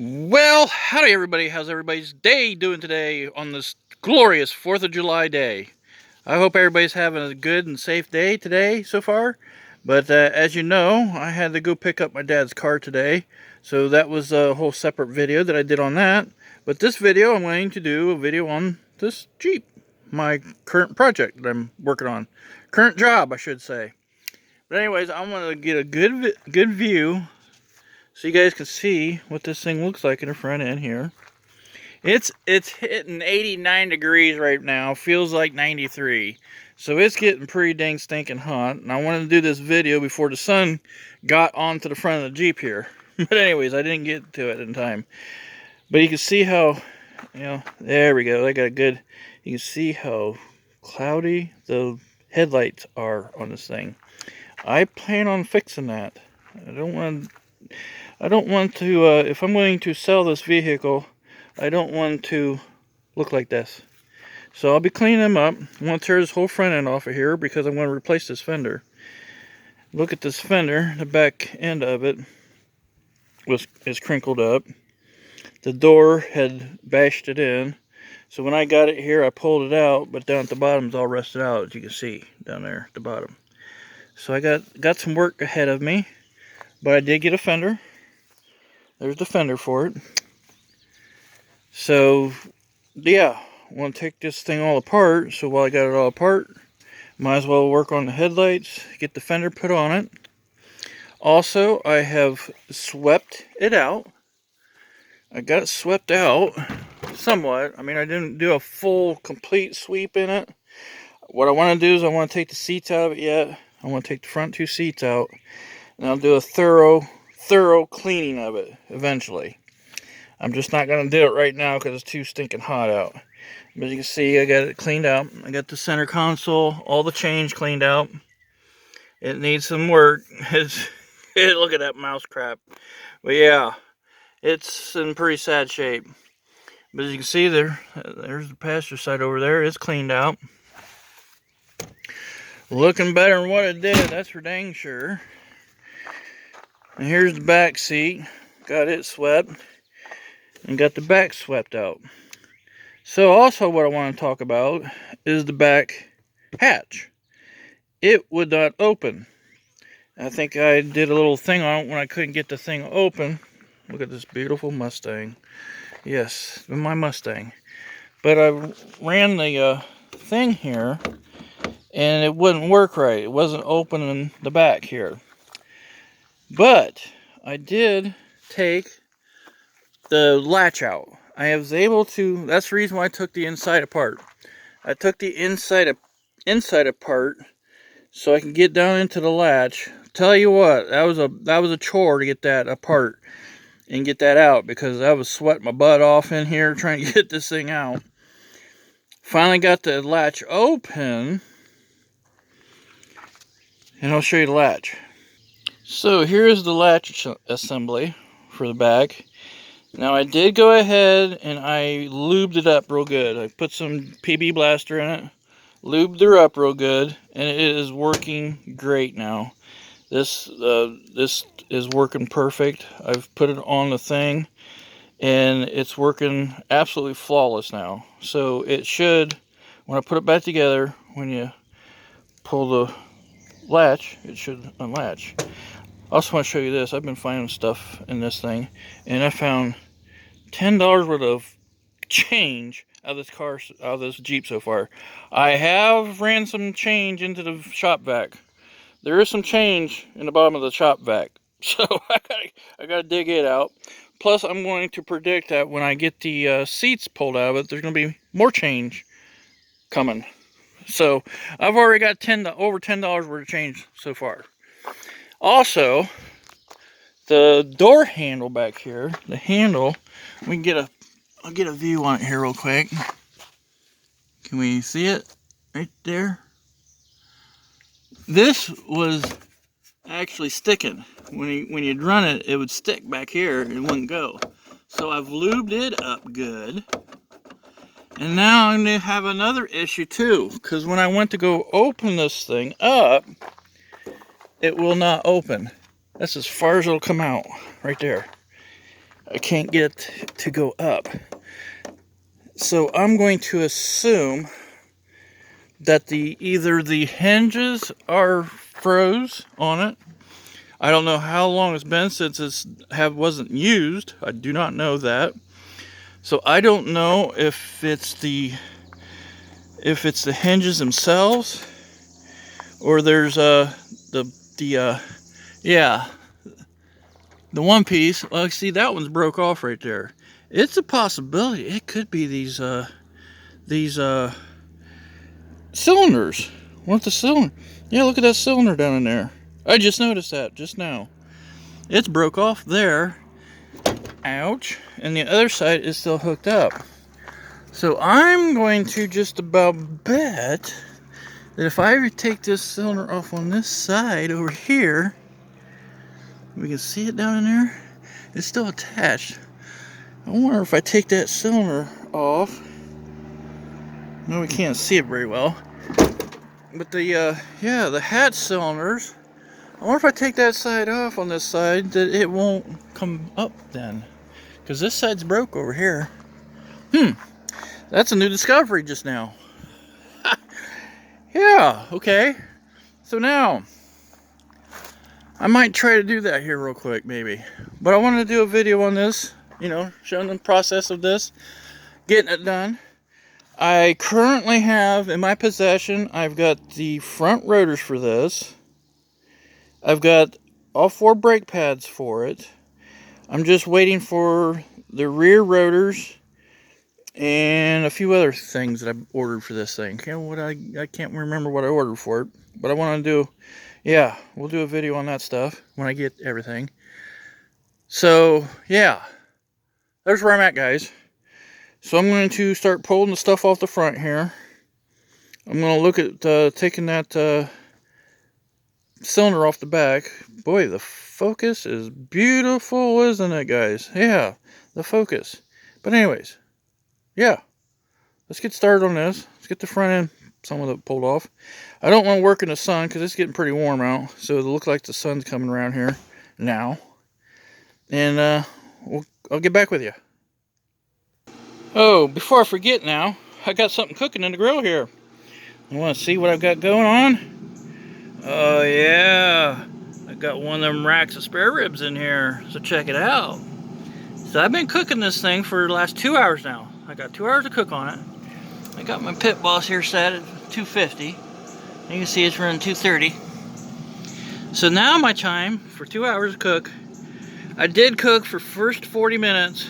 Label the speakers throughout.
Speaker 1: Well, howdy everybody. How's everybody's day doing today on this glorious 4th of July day? I hope everybody's having a good and safe day today so far. But as you know, I had to go pick up my dad's car today. So that was a whole separate video that I did on that. But this video, I'm going to do a video on this Jeep. My current project that I'm working on. Current job, I should say. But anyways, I want to get a good view so you guys can see what this thing looks like in the front end here. It's hitting 89 degrees right now. Feels like 93. So it's getting pretty dang stinking hot. And I wanted to do this video before the sun got onto the front of the Jeep here. But anyways, I didn't get to it in time. But you can see how, there we go. I got a good, you can see how cloudy the headlights are on this thing. I plan on fixing that. I don't want to, if I'm going to sell this vehicle, I don't want to look like this. So I'll be cleaning them up. I want to tear this whole front end off of here because I'm going to replace this fender. Look at this fender. The back end of it is crinkled up. The door had bashed it in. So when I got it here, I pulled it out, but down at the bottom is all rusted out, as you can see down there at the bottom. So I got some work ahead of me, but I did get a fender. There's the fender for it. So, yeah, I want to take this thing all apart. So while I got it all apart, might as well work on the headlights, get the fender put on it. Also, I have swept it out. I got it swept out somewhat. I mean, I didn't do a full, complete sweep in it. What I want to do is I want to take the seats out of it yet. I want to take the front two seats out. And I'll do a thorough cleaning of it eventually. I'm just not going to do it right now because it's too stinking hot out. But as you can see, I got it cleaned out. I got the center console, all the change cleaned out. It needs some work. Look at that mouse crap. But yeah, it's in pretty sad shape. But as you can see there's the passenger side over there. It's cleaned out. Looking better than what it did, that's for dang sure. And here's the back seat. Got it swept. And got the back swept out. So also what I want to talk about is the back hatch. It would not open. I think I did a little thing on it when I couldn't get the thing open. Look at this beautiful Mustang. Yes, my Mustang. But I ran the thing here and it wouldn't work right. It wasn't opening the back here. But I did take the latch out. I was able to, that's the reason why I took the inside apart. I took the inside apart so I can get down into the latch. Tell you what, that was a chore to get that apart and get that out because I was sweating my butt off in here trying to get this thing out. Finally got the latch open, and I'll show you the latch. So here's the latch assembly for the back. Now I did go ahead and I lubed it up real good. I put some PB Blaster in it, lubed her up real good, and it is working great now. This is working perfect. I've put it on the thing, and it's working absolutely flawless now. So it should, when I put it back together, when you pull the latch, it should unlatch. I also want to show you this. I've been finding stuff in this thing, and I found $10 worth of change out of this Jeep so far. I have ran some change into the shop vac. There is some change in the bottom of the shop vac, so I gotta dig it out. Plus, I'm going to predict that when I get the seats pulled out of it, there's going to be more change coming. So I've already got over $10 worth of change so far. Also, the door handle back here, the handle, I'll get a view on it here real quick. Can we see it right there? This was actually sticking. When you'd run it, it would stick back here and it wouldn't go. So I've lubed it up good. And now I'm going to have another issue too, because when I went to go open this thing up, it will not open. That's as far as it'll come out, right there. I can't get it to go up. So I'm going to assume that either the hinges are froze on it. I don't know how long it's been since wasn't used. I do not know that. So I don't know if it's the hinges themselves, or there's yeah, the one piece. Well, see, that one's broke off right there. It's a possibility. It could be these cylinders. What the cylinder? Yeah, look at that cylinder down in there. I just noticed that just now. It's broke off there. Ouch. And the other side is still hooked up. So I'm going to just about bet that if I take this cylinder off on this side over here, we can see it down in there. It's still attached. I wonder if I take that cylinder off. No, we can't see it very well. But the hatch cylinders, I wonder if I take that side off on this side, that it won't come up then. Because this side's broke over here. That's a new discovery just now. Yeah, okay. So now, I might try to do that here real quick, maybe. But I wanted to do a video on this, showing the process of this, getting it done. I currently have in my possession, I've got the front rotors for this. I've got all 4 brake pads for it. I'm just waiting for the rear rotors and a few other things that I've ordered for this thing. I can't remember what I ordered for it, but I want to do, yeah, we'll do a video on that stuff when I get everything. So, yeah, there's where I'm at, guys. So I'm going to start pulling the stuff off the front here. I'm going to look at taking that cylinder off the back. Boy, the focus is beautiful, isn't it, guys? Yeah, the focus. But anyways, yeah, let's get started on this. Let's get the front end, some of it pulled off. I don't want to work in the sun because it's getting pretty warm out. So it'll look like the sun's coming around here now. And I'll get back with you. Oh, before I forget now, I got something cooking in the grill here. You want to see what I've got going on? Oh yeah, I got one of them racks of spare ribs in here, so check it out. So I've been cooking this thing for the last 2 hours now. I got 2 hours to cook on it. I got my pit boss here set at 250. You can see it's running 230. So now my time for 2 hours to cook. I did cook for first 40 minutes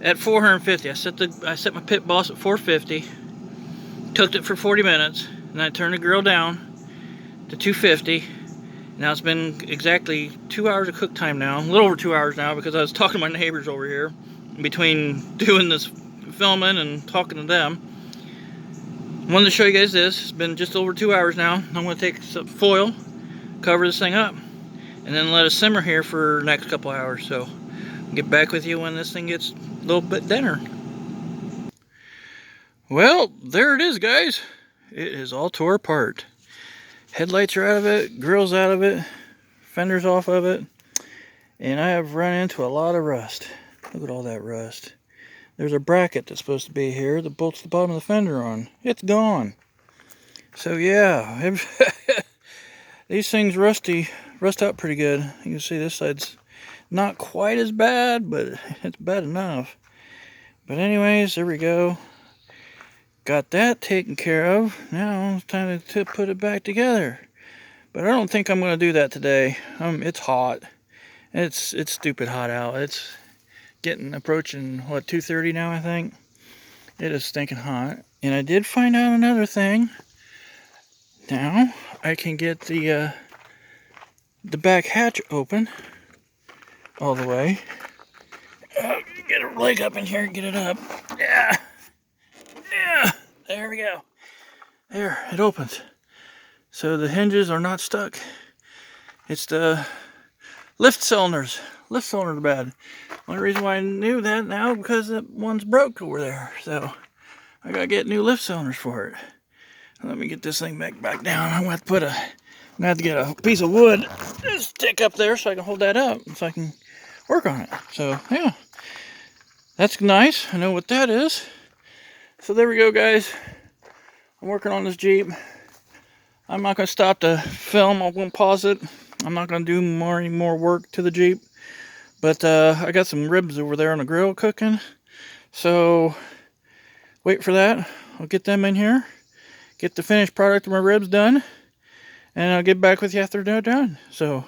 Speaker 1: at 450. I set my pit boss at 450. Cooked it for 40 minutes, and I turned the grill down to 250. Now it's been exactly 2 hours of cook time now, a little over 2 hours now, because I was talking to my neighbors over here between doing this filming and talking to them. I wanted to show you guys this. It's been just over 2 hours now. I'm going to take some foil, cover this thing up, and then let it simmer here for the next couple hours. So I'll get back with you when this thing gets a little bit thinner. Well, there it is, guys. It is all tore apart. Headlights are out of it, grill's out of it, fenders off of it, and I have run into a lot of rust. Look at all that rust. There's a bracket that's supposed to be here that bolts the bottom of the fender on. It's gone. So yeah, these things rust out pretty good. You can see this side's not quite as bad, but it's bad enough. But anyways, there we go. Got that taken care of. Now it's time to put it back together. But I don't think I'm going to do that today. It's hot. It's stupid hot out. It's approaching, what, 2:30 now, I think? It is stinking hot. And I did find out another thing. Now I can get the back hatch open all the way. Get a leg up in here and get it up. Yeah. Yeah, there we go. There, it opens. So the hinges are not stuck. It's the lift cylinders. Lift cylinders are bad. One reason why I knew that now, because that one's broke over there. So I gotta get new lift cylinders for it. Let me get this thing back down. I'm gonna have to get a piece of wood, stick up there so I can hold that up, so I can work on it. So yeah, That's nice. I know what that is. So there we go, guys. I'm working on this Jeep. I'm not going to stop the film. I'm going to pause it. I'm not going to do any more work to the Jeep. But I got some ribs over there on the grill cooking. So wait for that. I'll get them in here. Get the finished product of my ribs done. And I'll get back with you after they're done. So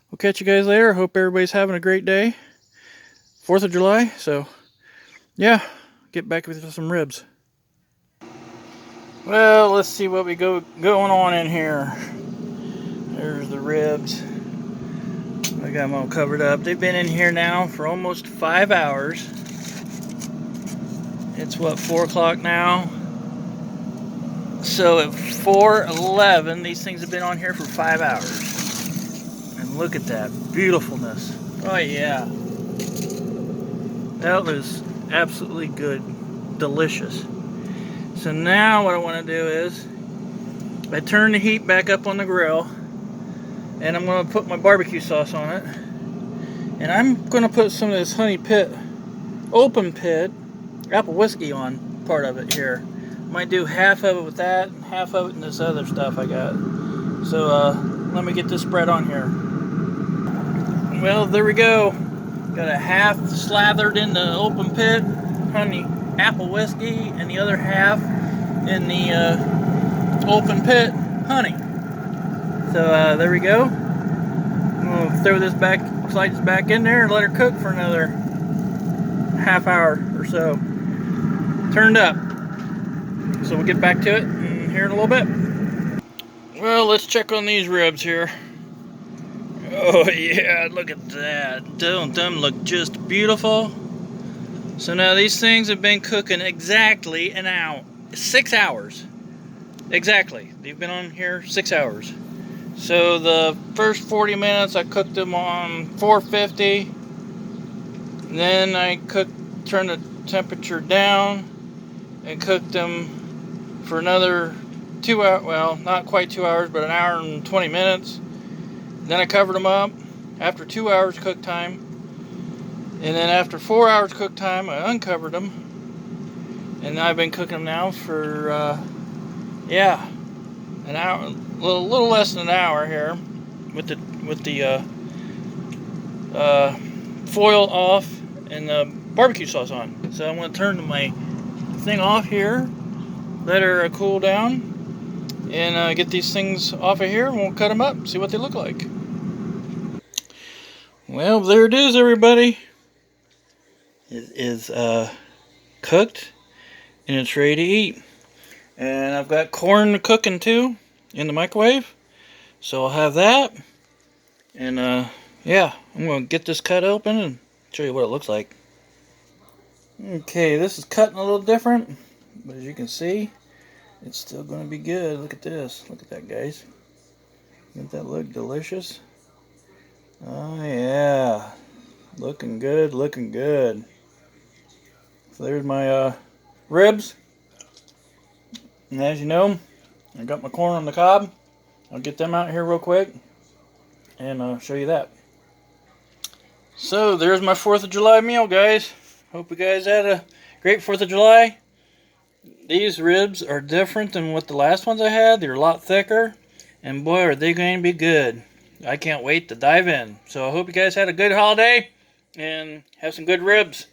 Speaker 1: we'll catch you guys later. Hope everybody's having a great day. 4th of July. So yeah, get back with you with some ribs. Well, let's see what we going on in here. There's the ribs. I got them all covered up. They've been in here now for almost 5 hours. It's what, 4 o'clock now? So at 4:11, these things have been on here for 5 hours. And look at that beautifulness. Oh yeah. That was absolutely good. Delicious. So now what I want to do is I turn the heat back up on the grill, and I'm going to put my barbecue sauce on it, and I'm going to put some of this honey pit, open pit, apple whiskey on part of it here. Might do half of it with that, and half of it in this other stuff I got. So let me get this spread on here. Well, there we go. Got a half slathered in the open pit honey apple whiskey, and the other half in the open pit honey. So there we go. I'm gonna throw this back, slide this back in there, and let her cook for another half hour or so. Turned up. So we'll get back to it here in a little bit. Well, let's check on these ribs here. Oh yeah, look at that. Don't them look just beautiful? So now these things have been cooking exactly an hour, 6 hours. Exactly, they've been on here 6 hours. So the first 40 minutes I cooked them on 450. Then I turned the temperature down and cooked them for another 2 hours. Well, not quite 2 hours, but an hour and 20 minutes. Then I covered them up after 2 hours cook time. And then after 4 hours cook time, I uncovered them. And I've been cooking them now for, yeah, an hour, a little less than an hour here, with the foil off and the barbecue sauce on. So I'm going to turn my thing off here, let her cool down, and get these things off of here, and we'll cut them up, see what they look like. Well, there it is, everybody. It is cooked, and it's ready to eat. And I've got corn cooking too in the microwave, so I'll have that. And yeah, I'm going to get this cut open and show you what it looks like. Okay, this is cutting a little different, but as you can see, it's still going to be good. Look at this. Look at that, guys. Doesn't that look delicious? Oh yeah, looking good, looking good. So there's my ribs, and as you know, I got my corn on the cob. I'll get them out here real quick and show you that. So there's my 4th of July meal, guys. Hope you guys had a great 4th of July. These ribs are different than what the last ones I had. They're a lot thicker, and boy, are they going to be good. I can't wait to dive in. So I hope you guys had a good holiday and have some good ribs.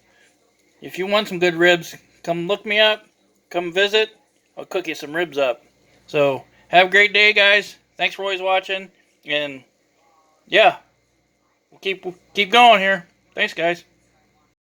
Speaker 1: If you want some good ribs, come look me up. Come visit. I'll cook you some ribs up. So have a great day, guys. Thanks for always watching. And yeah, we'll keep going here. Thanks, guys.